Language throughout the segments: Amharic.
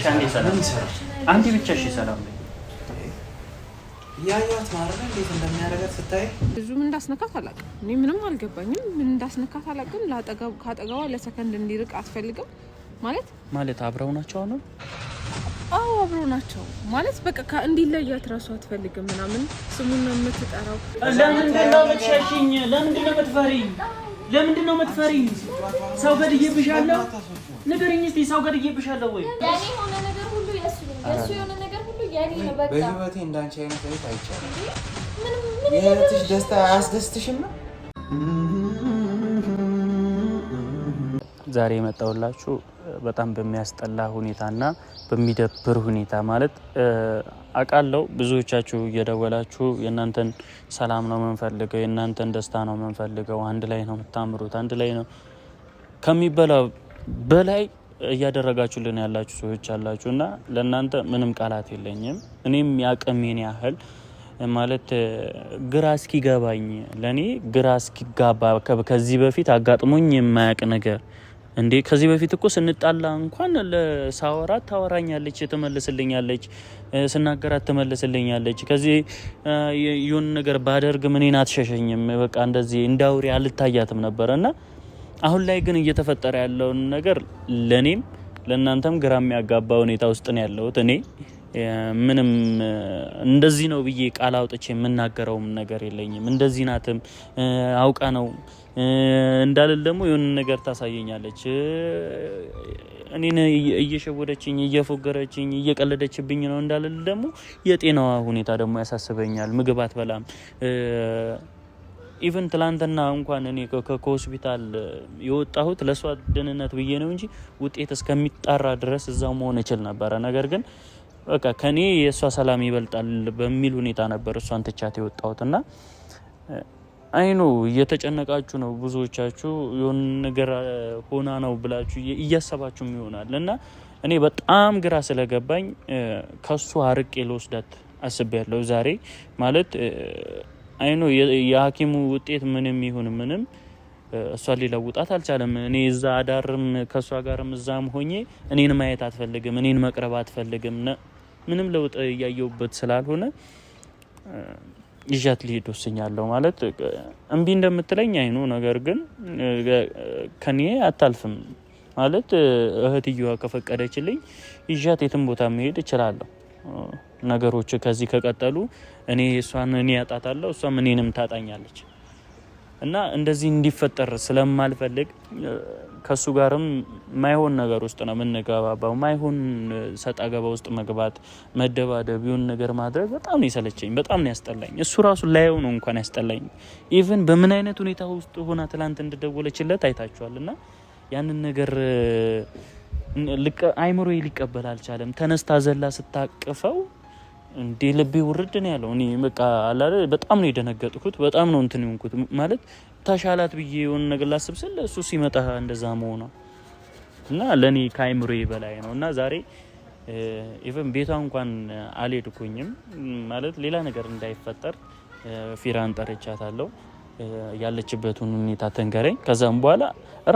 ሻንዴ ሰላም ይሰራል። አንቺ ብቻ እሺ ሰላም ነኝ። ያያት ማረም እንዴት እንደሚያደርጋት ስታይ ብዙ ምን እንዳስነካት አላውቅም። እኔ ምንም አልገባኝም። ምን እንዳስነካት አላውቅም። ካጠገቧ ለሰከንድ እንዲርቅ አትፈልግም ማለት አብረው ናቸው ነው? አዎ አብረው ናቸው ማለት በቃ እንዲለያት ራሱ አትፈልግም ምናምን ስሙን ነው የምትጠራው። ለምንድን ነው የምትሸሽኝ? ለምንድን ነው የምትፈሪኝ? ለምንድን ነው የምትፈሪኝ? ሰው ገድዬብሻለሁ? ንገሪኝ እስቲ ሰው ገድዬብሻለሁ ወይ? ያኔ ሆነ ነገር ሁሉ የሱ የሆነ ነገር ሁሉ ያኔ ነው በቃ። በህይወቴ እንዳንቺ አይነት ሰው አይቻልም። የእህትሽ ደስታ አያስደስትሽም ነው? ዛሬ የመጣሁላችሁ በጣም በሚያስጠላ ሁኔታና በሚደብር ሁኔታ ማለት አውቃለሁ። ብዙዎቻችሁ እየደወላችሁ የእናንተን ሰላም ነው የምንፈልገው፣ የእናንተን ደስታ ነው የምንፈልገው፣ አንድ ላይ ነው የምታምሩት፣ አንድ ላይ ነው ከሚበላው በላይ እያደረጋችሁልን ያላችሁ ሰዎች አላችሁ እና ለእናንተ ምንም ቃላት የለኝም። እኔም ያቅሜን ያህል ማለት ግራ እስኪገባኝ ለእኔ ግራ እስኪጋባ ከዚህ በፊት አጋጥሞኝ የማያውቅ ነገር እንዴ ከዚህ በፊት እኮ ስንጣላ እንኳን ለሳወራት ታወራኛለች፣ ትመልስልኛለች፣ ስናገራት ትመልስልኛለች። ከዚህ የሆነ ነገር ባደርግ እኔን አትሸሸኝም። በቃ እንደዚህ እንዳውሪ አልታያትም ነበረና አሁን ላይ ግን እየተፈጠረ ያለውን ነገር ለኔም ለእናንተም ግራ የሚያጋባ ሁኔታ ውስጥ ነው ያለሁት። እኔ ምንም እንደዚህ ነው ብዬ ቃል አውጥቼ የምናገረውም ነገር የለኝም። እንደዚህ ናትም አውቃ ነው እንዳልል ደግሞ የሆነ ነገር ታሳየኛለች። እኔን እየሸወደችኝ እየፎገረችኝ እየቀለደችብኝ ነው እንዳልል ደግሞ የጤናዋ ሁኔታ ደግሞ ያሳስበኛል። ምግብ አትበላም። ኢቨን ትላንትና እንኳን እኔ ከሆስፒታል የወጣሁት ለሷ ደህንነት ብዬ ነው እንጂ ውጤት እስከሚጣራ ድረስ እዛው መሆን እችል ነበረ። ነገር ግን በቃ ከኔ የሷ ሰላም ይበልጣል በሚል ሁኔታ ነበር እሷን ትቻት የወጣሁትና አይኑ እየተጨነቃችሁ ነው ብዙዎቻችሁ። የሆነ ነገር ሆና ነው ብላችሁ እያሰባችሁም ይሆናል እና እኔ በጣም ግራ ስለገባኝ ከሱ አርቄ ልወስዳት አስቤያለሁ ዛሬ ማለት አይኑ የሐኪሙ ውጤት ምንም ይሁን ምንም እሷ ሊለውጣት አልቻለም። እኔ እዛ አዳርም ከሷ ጋርም እዛም ሆኜ እኔን ማየት አትፈልግም፣ እኔን መቅረብ አትፈልግም። ምንም ለውጥ እያየሁበት ስላልሆነ ይዣት ሊሄድ ወስኛለሁ። ማለት እምቢ እንደምትለኝ አይኑ ነገር ግን ከኔ አታልፍም ማለት እህትየዋ ከፈቀደችልኝ ይዣት የትም ቦታ መሄድ እችላለሁ። ነገሮች ከዚህ ከቀጠሉ እኔ ያጣታለሁ፣ እሷም እኔንም ታጣኛለች እና እንደዚህ እንዲፈጠር ስለማልፈልግ ከሱ ጋርም ማይሆን ነገር ውስጥ ነው የምንገባባው። ማይሆን ሰጣ ገባ ውስጥ መግባት፣ መደባደብ፣ ይሁን ነገር ማድረግ በጣም ነው የሰለቸኝ፣ በጣም ነው ያስጠላኝ። እሱ ራሱ ላይው ነው እንኳን ያስጠላኝ። ኢቭን በምን አይነት ሁኔታ ውስጥ ሆና ትላንት እንደደወለችለት አይታችኋልና ያንን ነገር አይምሮዬ ሊቀበል አልቻለም። ተነስታ ዘላ ስታቅፈው እንዴ ልቤ ውርድ ነው ያለው። እኔ በቃ አላለ በጣም ነው የደነገጥኩት። በጣም ነው እንትን ይንኩት ማለት ተሻላት ብዬ የሆነ ነገር ላስብ ስል እሱ ሲመጣ እንደዛ መሆኗ እና ለኔ ከአይምሮዬ በላይ ነው እና ዛሬ ኢቭን ቤቷ እንኳን አልሄድኩኝም ማለት ሌላ ነገር እንዳይፈጠር ፊራን ጠርቻታለሁ። ያለችበትን ሁኔታ ተንገረኝ። ከዛም በኋላ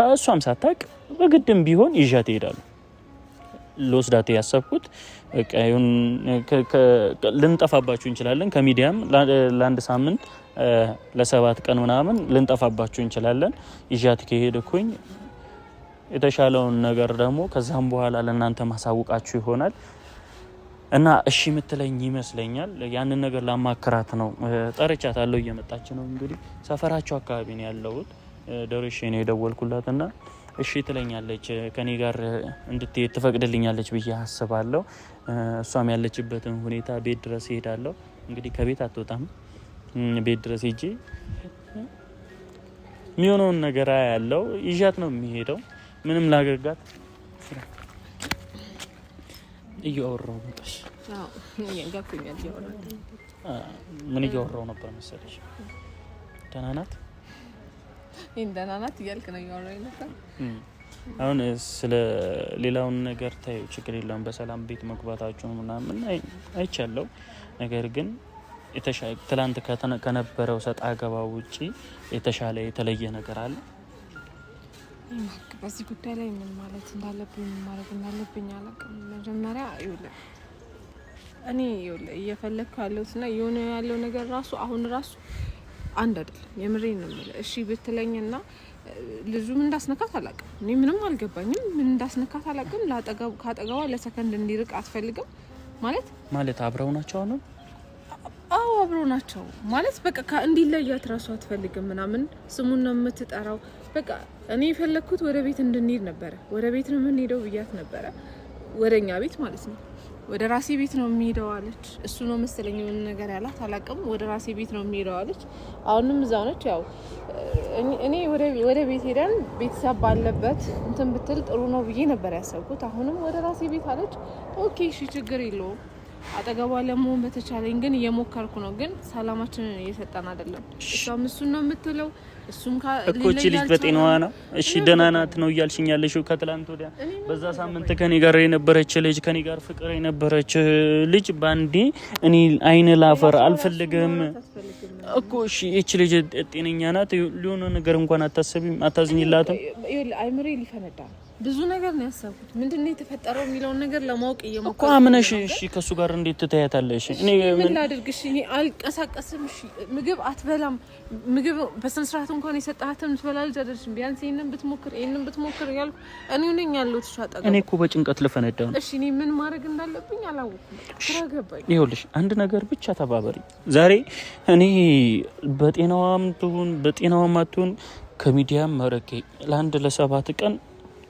ራሷም ሳታቅ በግድም ቢሆን ይዣት እሄዳለሁ። ልወስዳት ያሰብኩት በቃ ይሁን ልንጠፋባችሁ እንችላለን ከሚዲያም ለአንድ ሳምንት ለ7 ቀን ምናምን ልንጠፋባችሁ እንችላለን። ይዣት ከሄድኩኝ የተሻለውን ነገር ደግሞ ከዛም በኋላ ለእናንተ ማሳውቃችሁ ይሆናል እና እሺ የምትለኝ ይመስለኛል። ያንን ነገር ላማክራት ነው ጠርቻታለሁ። እየመጣች ነው እንግዲህ ሰፈራቸው አካባቢ ነው ያለሁት። ደርሼ ነው የደወልኩላትና እሺ ትለኛለች፣ ከኔ ጋር እንድትሄድ ትፈቅድልኛለች ብዬ አስባለሁ። እሷም ያለችበትን ሁኔታ ቤት ድረስ ሄዳለሁ። እንግዲህ ከቤት አትወጣም። ቤት ድረስ ሄጄ የሚሆነውን ነገር ያለው ይዣት ነው የሚሄደው። ምንም ላገርጋት እያወራሁ ነበር። ምን እያወራሁ ነበር መሰለሽ? ደህና ናት እንደናናት እያልክ ነው ያወራኝ ነበር። አሁን ስለ ሌላውን ነገር ታዩ ችግር የለውም። በሰላም ቤት መግባታችሁ ምናምን አይቻለው። ነገር ግን ትላንት ከነበረው ሰጣ ገባ ውጪ የተሻለ የተለየ ነገር አለ። በዚህ ጉዳይ ላይ ምን ማለት እንዳለብኝ ማድረግ እንዳለብኝ አላውቅም። መጀመሪያ ይኸውልህ እኔ እየፈለግኩ ያለሁትና የሆነ ያለው ነገር ራሱ አሁን ራሱ አንድ አይደለም። የምሬን ነው የምልህ። እሺ ብትለኝና ልጁ ምን እንዳስነካት አላውቅም። እኔ ምንም አልገባኝም። ምን እንዳስነካት አላውቅም። ካጠገቧ ለሰከንድ እንዲርቅ አትፈልግም ማለት አብረው ናቸው አሁን? አዎ አብረው ናቸው ማለት በቃ እንዲለያት ራሱ አትፈልግም ምናምን ስሙን ነው የምትጠራው። በቃ እኔ የፈለግኩት ወደ ቤት እንድንሄድ ነበረ። ወደ ቤት ነው የምንሄደው ብያት ነበረ። ወደኛ ቤት ማለት ነው። ወደ ራሴ ቤት ነው የሚሄደው አለች። እሱ ነው መሰለኝ የሆነ ነገር ያላት አላውቅም። ወደ ራሴ ቤት ነው የሚሄደው አለች። አሁንም እዛው ነች። ያው እኔ ወደ ቤት ሄደን ቤተሰብ ባለበት እንትን ብትል ጥሩ ነው ብዬ ነበር ያሰብኩት። አሁንም ወደ ራሴ ቤት አለች። ኦኬ እሺ ችግር የለውም አጠገቧ ለመሆን በተቻለኝ ግን እየሞከርኩ ነው። ግን ሰላማችንን እየሰጠን አይደለም። እሷም እሱን ነው የምትለው። እሱም እኮ እቺ ልጅ በጤናዋ ነው እሺ ደህና ናት ነው እያልሽኝ ያለሽው? ከትላንት ወዲያ በዛ ሳምንት ከኔ ጋር የነበረች ልጅ ከኔ ጋር ፍቅር የነበረች ልጅ ባንዴ እኔ አይን ላፈር አልፈልግም እኮ እሺ እቺ ልጅ ጤነኛ ናት? ሊሆነ ነገር እንኳን አታስቢም? አታዝኝላትም? አይምሬ ሊፈነዳ ብዙ ነገር ነው ያሰብኩት። ምንድነው የተፈጠረው የሚለውን ነገር ለማወቅ እየሞከርኩ እኮ አምነሽ እሺ ከሱ ጋር እንዴት ትተያታለሽ? እኔ ምን ላድርግሽ? እኔ አልቀሳቀስም። እሺ ምግብ አትበላም። ምግብ በስነ ስርዓት እንኳን የሰጣሃትም ትበላለች አይደልሽ? ቢያንስ ይሄንን ብትሞክር ያልኩ እኔ ነኝ ያለሁት ሻጠቀ። እኔ እኮ በጭንቀት ልፈነዳ ነው። እሺ እኔ ምን ማድረግ እንዳለብኝ አላወኩም። ግራ ገባኝ። ይኸውልሽ አንድ ነገር ብቻ ተባበሪ። ዛሬ እኔ በጤናዋም አትሁን ከሚዲያም መረቄ ለአንድ ለ7 ቀን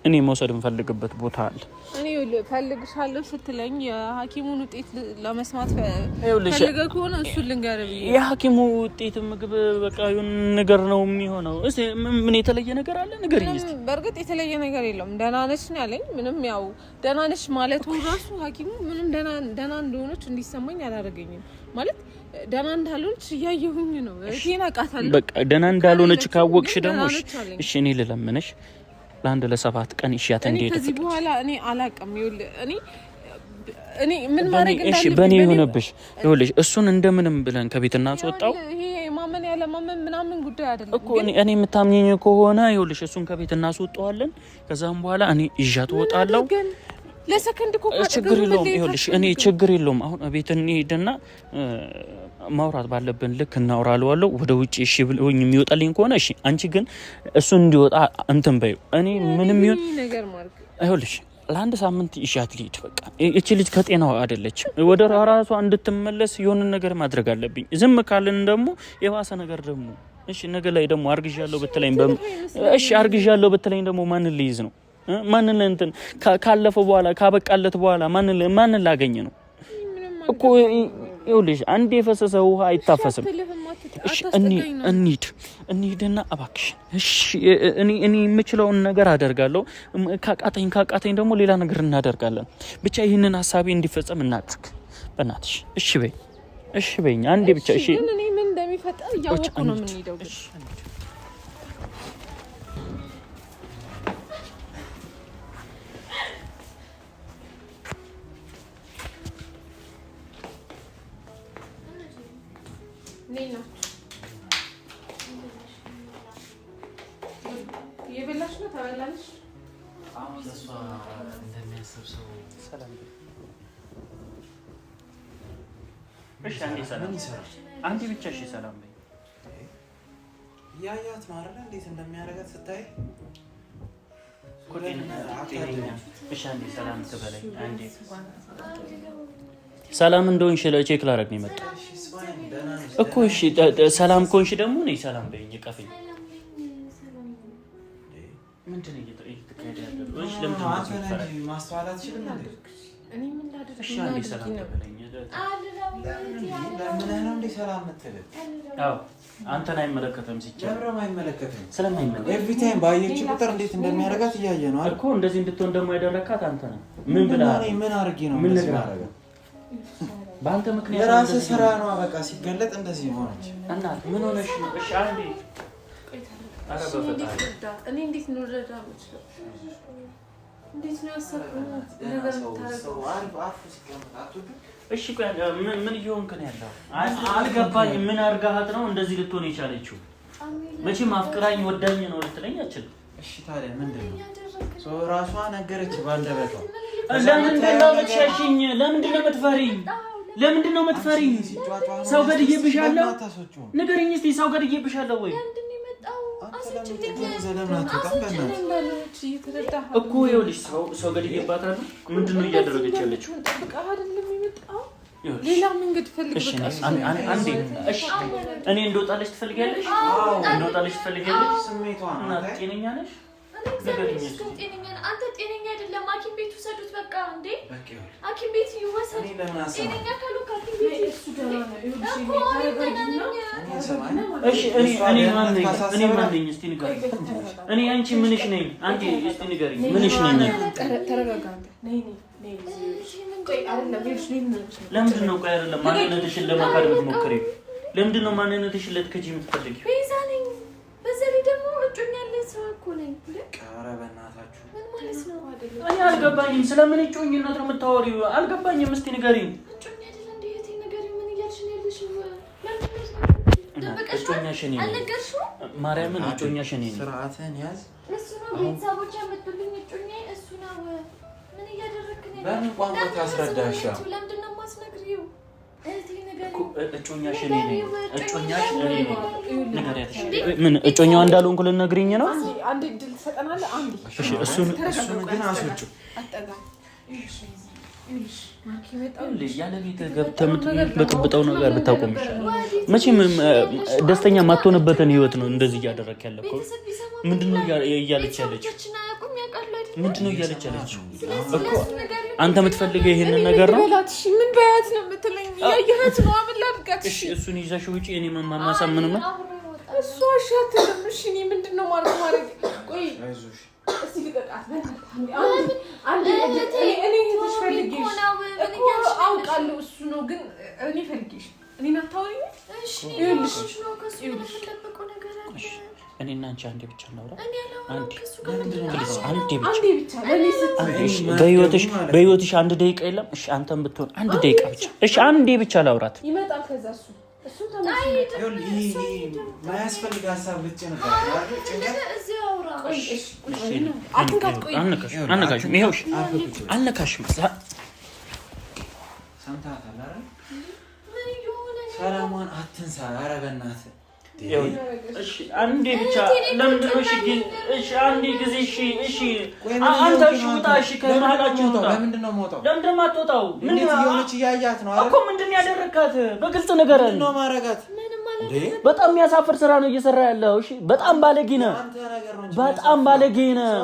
እኔ መውሰድ እንፈልግበት ቦታ አለ። እኔ ፈልግሻለሁ ስትለኝ የሐኪሙን ውጤት ለመስማት ፈልገህ ከሆነ እሱን ልንገርህ ብዬ የሐኪሙ ውጤት ምግብ በቃ የሆነ ነገር ነው የሚሆነው። እሺ ምን የተለየ ነገር አለ? ንገሪኝ እስቲ። በእርግጥ የተለየ ነገር የለውም። ደህና ነሽ ነው ያለኝ። ምንም ያው ደህና ነሽ ማለቱ ራሱ ሐኪሙ ምንም ደህና እንደሆነች እንዲሰማኝ አላደረገኝም። ማለት ደህና እንዳልሆነች እያየሁኝ ነው። እሺ ናቃታለሁ። በቃ ደህና እንዳልሆነች ካወቅሽ ደግሞ እሺ እኔ ልለምንሽ ለአንድ ለ7 ቀን ይሻት እንዴት ከዚህ በኋላ እኔ አላውቅም። እኔ ምን ማድረግ እንዳለብኝ እሺ በእኔ የሆነብሽ ይኸውልሽ እሱን እንደምንም ብለን ከቤት እናስወጣው። ይሄ ማመን ያለ ማመን ምናምን ጉዳይ አይደለም እኮ እኔ የምታምኚኝ ከሆነ ይኸውልሽ እሱን ከቤት እናስወጣዋለን። ከዛም በኋላ እኔ ይዣት እወጣለሁ። ለሰከንድ እኮ ችግር የለውም። ይኸውልሽ እኔ ችግር የለውም። አሁን ቤት እንሂድና ማውራት ባለብን ልክ እናወራለዋለሁ። ወደ ውጪ እሺ ብሎኝ የሚወጣልኝ ከሆነ እሺ። አንቺ ግን እሱን እንዲወጣ እንትን በይው። እኔ ምንም ይሁን ነገር ማርክ ይኸውልሽ ለአንድ ሳምንት ይሻት ልሂድ። በቃ እቺ ልጅ ከጤናዋ አይደለች። ወደ ራሷ እንድትመለስ የሆነ ነገር ማድረግ አለብኝ። ዝም ካልን ደግሞ የባሰ ነገር ደግሞ እሺ ነገ ላይ ደግሞ አርግዣለሁ ብትለኝ ደግሞ ማንን ልይዝ ነው? ማንን እንትን ካለፈ በኋላ ካበቃለት በኋላ ማንን ላገኝ ነው እኮ? ይኸውልሽ አንዴ የፈሰሰ ውሃ አይታፈስም። እሺ እንሂድና እባክሽ እሺ እኔ የምችለውን ነገር አደርጋለሁ። ካቃተኝ ደግሞ ሌላ ነገር እናደርጋለን። ብቻ ይህንን ሀሳቤ እንዲፈጸም እናድርግ። በእናትሽ እሺ በይኝ አንዴ ብቻ እሺ። ግን እኔ ምን እንደሚፈጠር እያወቅሁ ነው የምንሄደው። ግን የበላሽ ነው ተበላለሽ። አሁን ለሷ እንደሚያስብ ሰው ሰላም እሺ አንዴ ሰላም ይሰራል። አንዴ ብቻ እሺ ሰላም በይ። ያያት ማረለ እንዴት እንደሚያደርጋት ስታይ እሺ አንዴ ሰላም ትበለኝ። አንዴ ሰላም እንደሆንሽ ቼክ ላደርግ ነው የመጣው እኮ። እሺ ሰላም ኮንሽ ደግሞ ነኝ ሰላም በይኝ። ቀፈኝ ምንድነው እየተካሄደ ያለው? እሺ ለምን ማስተዋል አትችልም እንዴ? እኔ ምን ላድርግ? እሺ አንዴ ሰላም ትበለኝ። ለምን ነው እንዴ ሰላም የምትለው? አዎ አንተን አይመለከተም። ሲቻል ለምን አይመለከተም? ስለማይመለከት ኤቭሪ ታይም ባየች ቁጥር እንዴት እንደሚያደርጋት እያየ ነው አይደል እኮ። እንደዚህ እንድትሆን ደግሞ ያደረካት አንተ ነህ። ምን ብላ ምን አድርጌ ነው ምን እንደዚህ ነገር ማድረግ? በአንተ ምክንያት የራስህ ስራ ነው። በቃ ሲገለጥ እንደዚህ ሆነች። እናት ምን ሆነሽ ነው? እሺ አንዴ እኔ እንዴት ነው ረዳ የምችለው? እንዴት ነው ያሰብኩት ነገር የምታደርገው? እሺ ምን እየሆንክ ነው ያለው? አልገባኝም። ምን አድርጋሃት ነው እንደዚህ ልትሆን የቻለችው? መቼም አፍቅራኝ ወዳኝ ነው ልትለኝ አችልም። እሺ ታዲያ ምንድን ነው ራሷ ነገረች ባንደበቷ። ለምንድን ነው የምትሸሽኝ? ለምንድን ነው የምትፈሪኝ? ለምንድን ነው የምትፈሪኝ? ሰው ገድዬብሻለሁ? ንገሪኝ እስኪ ሰው ገድዬብሻለሁ ወይ? እኮ ይኸውልሽ ሰው ገድዬባታለሁ። ምንድን ነው እያደረገች ያለችው? ሌላ መንገድ ፈልግ። እሺ አንዴ እሺ እኔ እንደወጣለች ትፈልጊያለሽ? እንደወጣለች ትፈልጊያለሽ? ስሜቷ እና ጤነኛ ነሽ? አንተ ጤነኛ አይደለም። ሐኪም ቤት ውሰዱት በቃ። እንዴ ሐኪም ቤት ይወሰድ። ጤነኛ ካሉ ሐኪም ቤት እሺ እኔ ማን ነኝ? እስቲ ንገሪኝ። እኔ አንቺ ምንሽ ነኝ? አንዴ እስቲ ንገሪኝ። ምንሽ ነኝ? ተረጋጋ። ነይ ለምንድን ነው ቆይ አይደለም ማንነትሽን ለማካድ የምትሞክሪው? ለምንድን ነው ማንነትሽን ልትከጂ የምትፈልጊው? ቤዛ ነኝ። በዘሪ ደግሞ እጮኛለ ሰው እኮ ነኝ። ኧረ በእናታችሁ ምን ማለት ነው? እኔ አልገባኝም። ስለምን እጮኝነት ነው የምታወሪው? አልገባኝም። እስቲ ንገሪኝ። እጮኛ አይደል እንዴ? እህቴ ንገሪኝ። ምን እያልሽ ነው ያለሽው? እጮኛሽ እኔ ነኝ። ማርያምን እጮኛሽ እኔ ነኝ። ስርዓትህን ያዝ። እሱ ነው ቤተሰቦች ያመጡልኝ እጮኛ እሱ ነው። ምን እያደረግክ ነው? በምን ቋንቋ ታስረዳሽ? ለምንድን ነው የማስነግሪው? እህቴ ንገሪኝ። እጮኛሽ እኔ ነኝ። እጮኛሽ እኔ ነኝ። ንገሪያትሽ። ምን እጮኛዋ እንዳልሆንኩ ልትነግሪኝ ነው? አንዴ ድል ትሰጠናለህ። አንዴ እሺ እሱን ግን አስወጪው። አጠጋ ያለ ቤት ገብተህ የምትበጠብጠው ነገር ብታቆም ይሻላል። መቼም ደስተኛ የማትሆንበትን ህይወት ነው እንደዚህ እያደረክ ያለው። ምንድነው እያለች ያለችው? ምንድነው እያለች ያለችው እኮ? አንተ የምትፈልገው ይሄንን ነገር ነው። ምን በያት ነው የምትለኝ? ያየሃት ነው አምን ላድርጋት? እሺ እሱን ይዘሽ ውጪ። እኔ ማሳመን ነው እሱ አሻተም። እሺ እኔ ምንድነው ማድረግ? ቆይ አይዞሽ እስቲ ልቀቃት። እኔ ተሽፈልጊሽ እኮ አውቃለሁ። እሱ ነው ግን እኔ ፈልጊሽ እኔን አታወሪኝ። እሺ እኔና አንቺ አንዴ ብቻ እናውራ። በህይወትሽ አንድ ደቂቃ የለም? እሺ አንተም ብትሆን አንድ ደቂቃ ብቻ። እሺ አንዴ ብቻ ላውራት። ይመጣል ከዛ እሱ ማያስፈልግ ሀሳብ ልትጨነቅ አልነካሽም። ይኸውልሽ አልነካሽም። ሰምተሃታል አይደል? ሰላሟን አትንሳ። ኧረ በእናትህ እሺ አንዴ ብቻ። ለምንድን ነው? እሺ አንዴ ጊዜ። እሺ አንተ እሺ ውጣ። እሺ ከመሀላችን ውጣ። ለምንድን ነው የምወጣው? ለምንድን ነው የማትወጣው? ምን እየሆነች እያያት ነው እኮ። ምንድን ነው ያደረካት? በግልጽ ንገረን። ምንድን ነው ማረጋት? በጣም የሚያሳፍር ስራ ነው እየሰራ ያለው። እሺ በጣም ባለጌ ነህ። በጣም ባለጌ ነህ።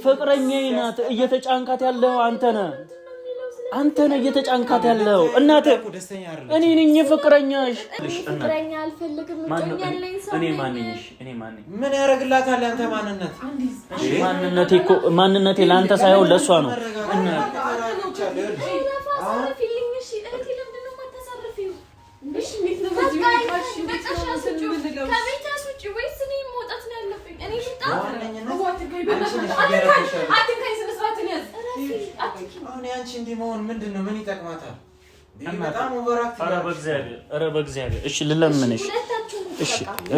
ፍቅረኛዬ ናት። እየተጫንካት ያለው አንተ ነህ። እየተጫንካት ያለው እናትህ። እኔ ነኝ ፍቅረኛሽ። ፍቅረኛ አልፈልግም። እኔ ማንኝሽ? ምን ያደርግላታል ያንተ ማንነት? ማንነቴ እኮ ማንነቴ ለአንተ ሳይሆን ለእሷ ነው። አንቺ እንዲህ መሆን ምንድን ነው? ምን ይጠቅማታል? ኧረ በእግዚአብሔር እሺ ልለምንሽ።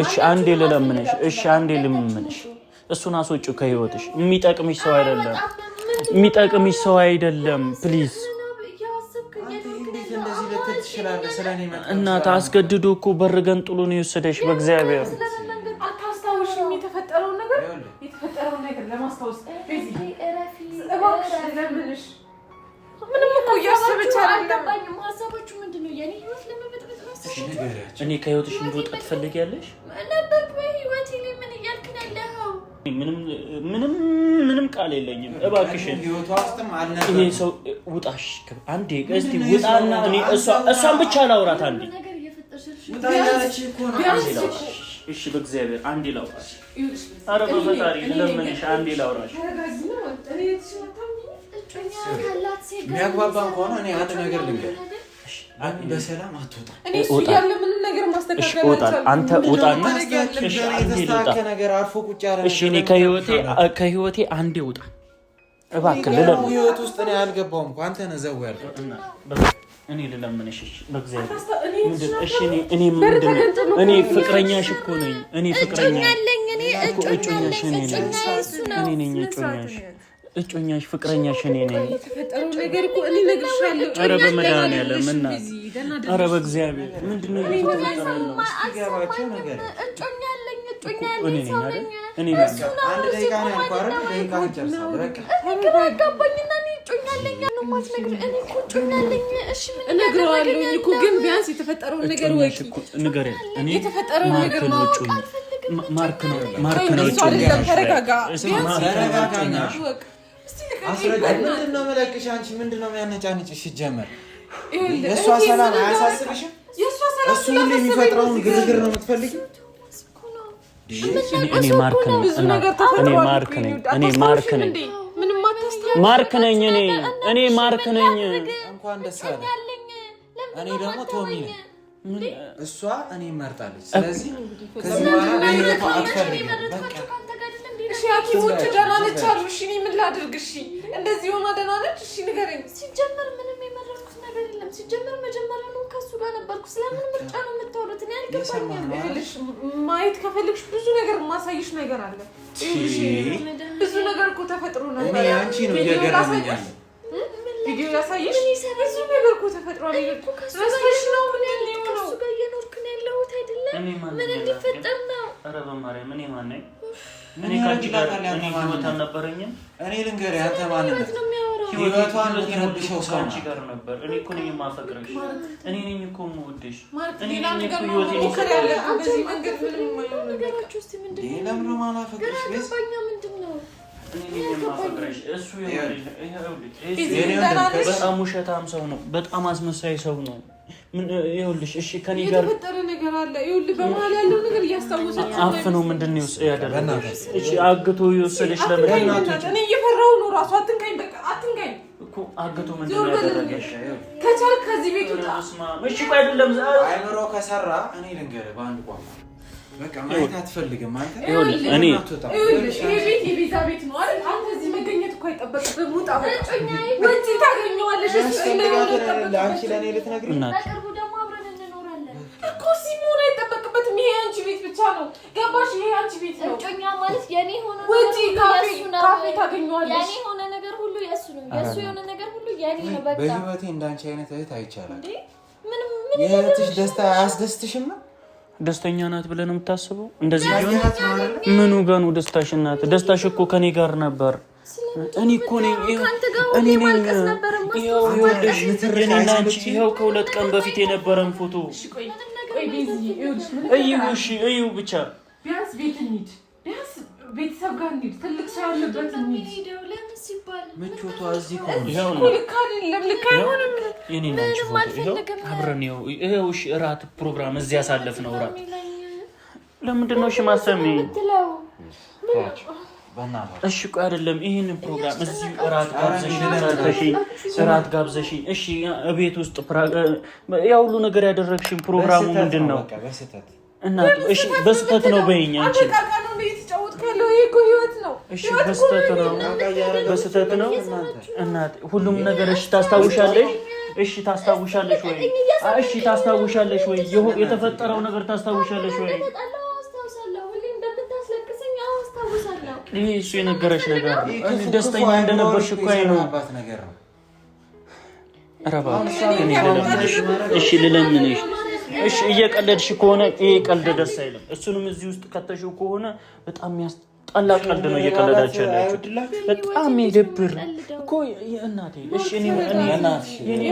እሺ አንዴ ልለምንሽ። እሺ አንዴ ልለምንሽ። እሱን አስወጪው ከህይወትሽ። የሚጠቅምሽ ሰው አይደለም። ፕሊዝ እናት አስገድዶ እኮ በርገን ጥሎ ነው የወሰደሽ። በእግዚአብሔር አታስታውሽም? የተፈጠረውን ነገር ለማስታወስ ለምንሽ ምንም እኮ እያሰበች አይደለም። ሀሳቦቹ ምንድን ነው? የኔ ህይወት ለመበጥበጥ ነው። እኔ ከህይወትሽ እንድወጣ ትፈልጊያለሽ? ነበር በህይወቴ ላይ ምን እያልክ ነው ያለኸው? ምንም ቃል የለኝም። እባክሽን ይሄ ሰው ውጣሽ። አንዴ እስቲ ውጣና እኔ እሷን ብቻ ላውራት አንዴ። እሺ በእግዚአብሔር አንዴ ላውራሽ። ኧረ በፈጣሪ ለምንሽ አንዴ ላውራሽ። የሚያግባባን ከሆነ እኔ አንድ ነገር ልንገር። በሰላም አትወጣም። እሱ ያለ ምንም ነገር ማስተካከል አልቻለም። አንተ ውጣና እሺ አንዴ ልውጣ። እሺ እኔ ከህይወቴ አንዴ ውጣ እባክህ። ህይወት ውስጥ እኔ አልገባሁም እኮ አንተ ነህ ዘው ያልከው። እኔ ልለምንሽ እሺ በእግዚአብሔር እሺ እኔ ምንድን ነው? እኔ ፍቅረኛሽ እኮ ነኝ። እኔ ፍቅረኛ አለኝ። እኔ እጮኛሽ ፍቅረኛሽ እኔ ነኝ። የተፈጠረው ነገር እኮ እኔ እነግርሻለሁ። ኧረ በመድኃኒዓለም እና ኧረ በእግዚአብሔር ምንድነው የተፈጠረው? ሲገባቸው ነገር እጮኛ አለኝ አንድ ደቂቃ ነው ያልኩህ አይደል? ደቂቃውን ጨርሰው በቃ ግራ አጋባኝና እኔ እጮኛ አለኝ ነው የማትነግሪው? እኔ እኮ እጮኛ አለኝ። እሺ ምን እነግረዋለሁ እኮ ግን ቢያንስ የተፈጠረውን ነገር ወይ ንገረኝ። እኔ የተፈጠረውን ነገር ማወቅ ማርክ ነው ተረጋጋ። ምንድን ነው መለቅሽ? አንቺ ምንድን ነው የሚያነጫንጭሽ? ሲጀመር የእሷ ሰላም አያሳስብሽም? እሱ ሁሉ የሚፈጥረውን ግርግር ነው የምትፈልጊው? እኔ ማርክ ነኝ እናት፣ እኔ ማርክ ነኝ፣ እኔ ማርክ ነኝ፣ ማርክ ነኝ፣ እኔ ማርክ ነኝ። እንኳን ደስ ያለ። እኔ ደግሞ ቶሚ ነኝ። እሷ እኔ መርጣለች። ስለዚህ ከዚህ በኋላ ለህይወቷ አትፈልግም። በቃ እሺ ሐኪሞቹ ደህና ነች አሉ። እሺ እኔ ምን ላድርግ? እሺ እንደዚህ ሆና ደህና ነች? እሺ ንገረኝ። ሲጀመር ምንም የመረጥኩት ነገር የለም። ሲጀመር መጀመሪያ ነው ከሱ ጋር ነበርኩ። ስለምን ምርጫ ነው የምታወሩት? እኔ አልገባኝም። ይኸውልሽ ማየት ከፈለግሽ ብዙ ነገር ማሳይሽ ነገር አለ። ብዙ ነገር እኮ ተፈጥሮ ነበር። እኔ አንቺ ነው እየገረመኝ ያለው። ቪዲዮ ያሳይሽ ብዙ ነገር እኮ ተፈጥሯል። ረስተሽ ነው ምን ያለው ነው? ከሱ ጋር እየኖርክ ነው ያለሁት አይደለም? ምን እንዲፈጠር ነው? ኧረ በማርያም እኔ ማን ነኝ? እኔ ካንቺ ጋር እኔ ህይወት አልነበረኝም። እኔ ልንገርህ አንተ ማንነት ህይወቷን የምትረብሸው ሰው ካንቺ ጋር ነበር። እኔ እኮ ነኝ የማፈቅረሽ። እኔ ነኝ እኮ የምወድሽ። እኔ ሌላ ነኝ ነገር እኮ ነው ህይወቴን ሞከር ያለብን በዚህ መንገድ ምንም የማይሆን ነገር ነገሮች ውስጥ ምንድን ነው? ለምን ነው ማላፈቅርሽ? ቤት ገባኛ ምንድን ነው? እኔ ነኝ የማፈቅረሽ። እሱ በጣም ውሸታም ሰው ነው። በጣም አስመሳይ ሰው ነው። ምን ይኸውልሽ፣ እሺ ከኔ ጋር የተፈጠረ ነገር አለ። ይኸውልህ በመሀል ያለው ነገር እያስታወሰች አፍነው ምንድን ነው ያደረገው? እሺ አግቶ የወሰደሽ ለምን? እኔ እየፈራሁ ነው። ራሱ አትንካኝ፣ በቃ አትንካኝ እኮ አግቶ ምንድን ነው ያደረገሽ? ከቻልክ ከዚህ ቤት ውጣ። እሺ ቆይ አይደለም አይምሮ ከሰራ እኔ ልንገርህ በአንድ ቋንቋ በቃ ማየት አትፈልግም አንተ። ይኸውልህ እኔ ይሄ ቤት የቤዛ ቤት ነው አይደል? አንተ እዚህ መገኘት እኮ አይጠበቅብህም። ውጣ ወጪ ታገኘዋለሽ። አንቺ ለእኔ ልትነግሪኝ በቅርቡ ደግሞ አብረን እንኖራለን እኮ። እዚህ መሆን አይጠበቅበትም። ይሄ አንቺ ቤት ብቻ ነው። ገባሽ? ይሄ አንቺ ቤት ነው። እጮኛ ማለት የኔ ሆነ ወጪ ካፌ ታገኘዋለሽ። የኔ ሆነ ነገር ሁሉ የሱ ነው። የሱ የሆነ ነገር ሁሉ የኔ ነው። በቃ በህይወቴ እንዳንቺ አይነት እህት አይቻልም። ምንም የእህትሽ ደስታ አያስደስትሽም? ደስተኛ ናት ብለህ ነው የምታስበው? እንደዚህ ቢሆን ምኑ ጋር ነው ደስታሽ? ናት ደስታሽ እኮ ከኔ ጋር ነበር። እኔ እኮ ነኝ እኔ ነኝ። ይኸው ይኸውልሽ የኔና አንቺ ይኸው ከሁለት ቀን በፊት የነበረን ፎቶ እዩ ብቻ ቢያንስ ቤት እንሂድ፣ ቢያንስ ቤተሰብ ጋር እንሂድ። ትልቅ ሰው ያለበት እንሂድ። ለምን ሲባል ምቾቷ እዚህ ይኸው ልክ አይደለም፣ ልክ አይሆንም። የኔና አንቺ ፎቶ ይኸው አብረን ይኸው እሺ፣ እራት ፕሮግራም እዚህ ያሳለፍነው እራት ለምንድን ነው እሺ ማሰሚ? እሺ ቆይ አይደለም ይሄንን ፕሮግራም እዚህ እራት ጋብዘሽ እሺ ቤት ውስጥ ያ ሁሉ ነገር ያደረግሽን ፕሮግራሙ ምንድን ነው? እናት እሺ በስተት ነው በይኝ አንቺ እሺ በስተት ነው እናት ሁሉም ነገር እሺ ታስታውሻለሽ? እሺ ታስታውሻለሽ ወይ? እሺ ታስታውሻለሽ ወይ? የተፈጠረው ነገር ታስታውሻለሽ ወይ? ይሄ እሱ የነገረሽ ነገር ነው። እኔ ደስተኛ እንደነበርሽ እኮ ነው። እሺ ልለምንሽ። እሺ እየቀለድሽ ከሆነ ይሄ ቀልድ ደስ አይልም። እሱንም እዚህ ውስጥ ከተሽው ከሆነ በጣም ያስጠላ ቀልድ ነው እየቀለዳችሁ ያላችሁት። በጣም ይደብር እኮ እናቴ። እሺ እኔ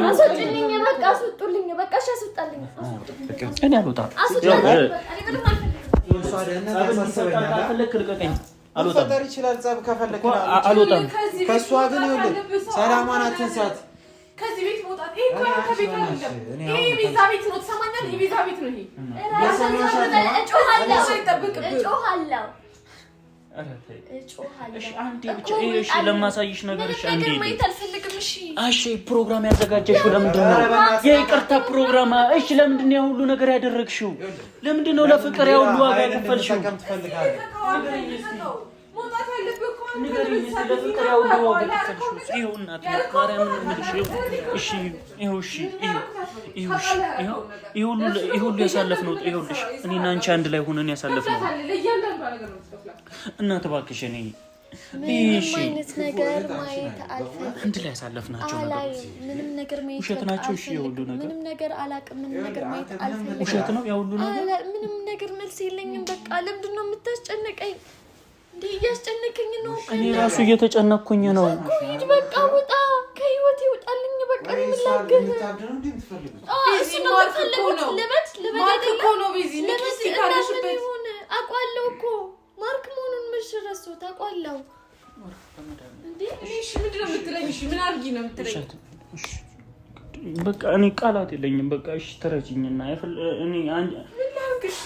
አስወጡልኝ፣ በቃ አስወጡልኝ፣ በቃ እሺ አስወጣልኝ። እኔ አልወጣም። አልወጣም ይችላል ጸብ ከፈለክ አልወጣም። ከሷ ግን ይኸውልህ ሰላማን አትንሳት። ከዚህ ቤት መውጣት ይሄ እኮ ያንተ ቤት አይደለም። ይሄ ቤዛ ቤት ነው። ትሰማኛለህ? የቤዛ ቤት ነው ይሄ። እሺ ለማሳይሽ ነገር እሺ አንዴ እሺ ፕሮግራም ያዘጋጀሽው ለምንድን ነው? የይቅርታ ፕሮግራም እሺ ለምንድን ነው ያ ሁሉ ነገር ያደረግሽው? ለምንድን ነው ለፍቅር ያ ሁሉ ዋጋ የከፈልሽው? ንገሪኝ። ስለ ፍቅር ያውዱ በከፈልሽ ይኸው እናት ማርያምን እምልሽ እሺ ይኸው ሁሉ ያሳለፍነው ይኸውልሽ እኔና አንቺ አንድ ላይ ሆነን ያሳለፍነው እናት እባክሽ እኔ ምንም አይነት ነገር ማየት አልፈልግም። አንድ ላይ ያሳለፍናቸው ነገሮች ምንም ነገር ማየት ውሸት ናቸው። እሺ የሁሉ ነገር ምንም ነገር አላውቅም። ምንም ነገር ማየት አልፈልግም። ውሸት ነው ያሁሉ ነገር። ምንም ነገር መልስ የለኝም። በቃ ለምንድን ነው የምታስጨንቀኝ? እንዴ እያስጨነቀኝ ነው። እኔ ራሱ እየተጨነቅኩኝ ነው። ሂድ በቃ ውጣ፣ ከህይወቴ ውጣልኝ። በቃ ምን ላድርግ? እሱ ነው የምፈልጉት። ልበድ እኮ ነው ቤዚ ንኪስቲ ካለሽበት አውቃለሁ እኮ ማርክ መሆኑን መች ረሳሁት። አውቃለሁ እንዴ። እሺ ምንድን ነው የምትለኝ? እሺ ምን አድርጊ ነው የምትለኝ? በቃ እኔ ቃላት የለኝም። በቃ እሺ ተረጂኝና እኔ አንቺ ምን ላድርግ? እሺ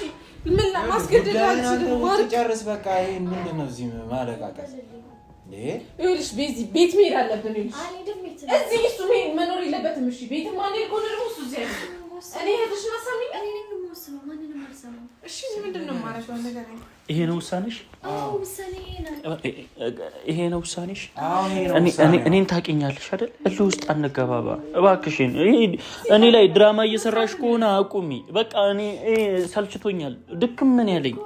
ምን ማስገደድ አልችልም። ማርክ ጨርስ በቃ። ይሄ ምንድን ነው እዚህ ማለቃቀስ? ይኸውልሽ ቤዚ ቤት መሄድ አለብን። ይኸውልሽ እዚህ እሱ መኖር የለበትም። እሺ ቤት ማን ይልቆን ደግሞ እሱ እዚህ አይደለም። እኔ ሄድሽ ማሳሚ እኔ ነኝ የምወስነው። ማንንም አልሰማም። እሺ ምንድን ነው የማደርገው ነገር? ይሄ ነው ውሳኔሽ? አዎ ውሳኔ ነው። ይሄ ነው ውሳኔሽ? አዎ ይሄ ነው ውሳኔ። እኔን ታውቂኛለሽ አይደል? እልህ ውስጥ አንገባባ እባክሽን። እኔ ላይ ድራማ እየሰራሽ ከሆነ አቁሚ በቃ። እኔ ሰልችቶኛል። ድክም ምን ያለኝ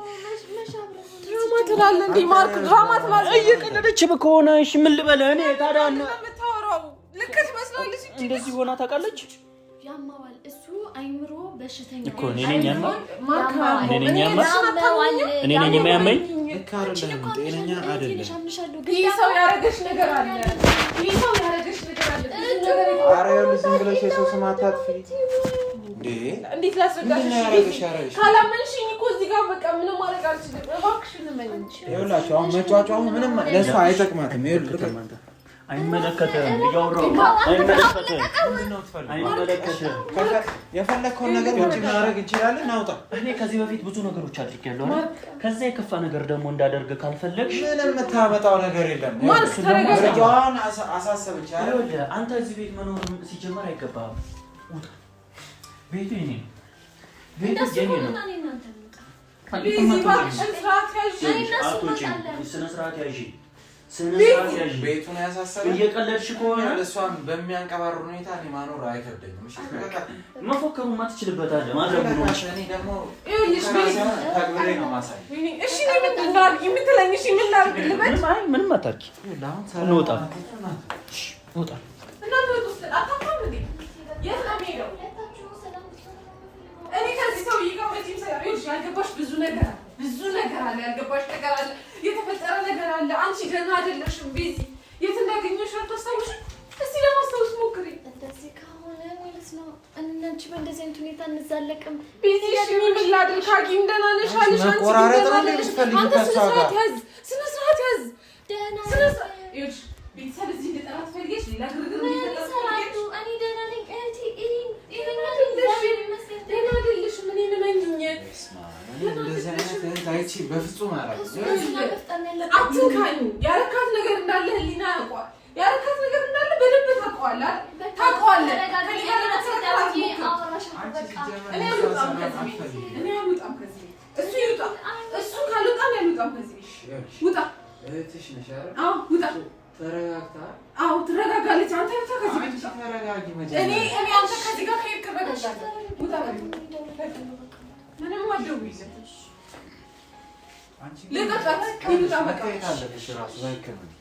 ድራማ ትላለህ እንዴ ማርክ? ድራማ ትላለህ? እየቀለደች ከሆነ እሺ ምን ልበል እኔ ታዲያ? የምታወራው ልክ ትመስላለች። እንደዚህ ሆና ታውቃለች? ያማዋል እሱ አይምሮ በሽተኛ እኮ እኔ ነኝ ያማ ማርክ እኔ ነኝ የሚያመኝ። ልክ አይደለም። ጤነኛ አይደለም። ይሄ ሰው ያደረገሽ ነገር አለ። ኧረ ይኸውልሽ ዝም ብለሽ የሰው ስም አታጥፊ እንዴ። እንዴት ላስረዳሽ? ካላመንሽኝ እኮ እዚህ ጋር በቃ ምንም ማድረግ አልችልም። እባክሽን እመኚኝ። ይኸውላችሁ አሁን መጫጫው ምንም ለእሷ አይጠቅማትም። ይኸውልሽ አይመለከትም። እያወራሁ አይመለከትም። የፈለግከውን ነገር ውጭ ማድረግ እንችላለን። አውጣ። እኔ ከዚህ በፊት ብዙ ነገሮች አድርጌያለሁ። ከዛ የከፋ ነገር ደግሞ እንዳደርግ ካልፈለግሽ ምንም የምታመጣው ነገር የለም። መረጃዋን አሳሰብች አይደል? አንተ እዚህ ቤት መኖር ሲጀመር አይገባህም። ውጣ። ቤቱ የኔ ነው። ቤቱ የኔ ነው። ስነ ስርዓት ያዥ። ቤቱን ያሳሰበ እየቀለድሽ ከሆነ እሷን በሚያንቀባር ሁኔታ እኔ ማኖር አይከብደኝም። እሺ መፎከሩ ማትችልበታለህ ማድረግ ነው። እኔ ደግሞ ተግብሬ ነው ማሳይ። እሺ ነው ምንድን ነው አድርጊ የምትለኝ? እሺ ምን ላድርግ ልበል? ምንም አታርጊ። እንወጣ እንወጣ። እናንተ ውስጥ አታውቁም እንዴ? የት ነው የምሄደው? እኔ ከዚህ ሰውዬ ጋር መቼም ሰላም ይኸውልሽ፣ ያልገባሽ ብዙ ነገር አለ። ያልገባሽ ነገር አለ። የተፈጠረ ነገር አለ። አንቺ ገና አይደለሽም ቤዚ። የት እንዳገኘሽ አታስታውሽም? እስቲ ለማስታወስ ሞክሪ። እንደዚህ ከሆነ ማለት ነው አንቺ በእንደዚህ አይነት ሁኔታ እንዛለቅም ቤዚ። እሺ ምን ላድርግ? ሐኪም ደህና ነሽ አለሽ። አንቺ መቆራረጥ ነው እንደምትፈልጊው ከሷ ጋር ስነ ስርዓት ያዝ። ደህና ይኸውልሽ ቤተሰብ እዚህ ልጠራት ፈልጌሽ ሌላ ግርግር እኔ ደህና ነኝ። ደህና አይደለሽም። እኔን እመኚኝ። እንደዚህ አይነት አይቺ በፍጹም አትንካኝ። ያረካት ነገር እንዳለ ህሊና ያውቀዋል። ያረካት ነገር እንዳለ በደንብ ታውቀዋለህ። እኔ አልወጣም ከዚህ ቤት። እሱ ይውጣ። እሱ ካልወጣ እኔ አልወጣም ከዚህ ቤት። ውጣ። እህትሽ ነሽ አይደል? አዎ ውጣ። ተረጋግታ? አዎ ትረጋጋለች። አንተ ውጣ ከዚህ ቤት። ተረጋጊ መጀመሪያ። እኔ አንተ ከዚህ ጋር ከሄድክ እረጋጋለሁ። ውጣ ምንም አትደውይ። ልቀቃት። ይውጣ በቃ። መታየት አለብሽ እራሱ በህክምና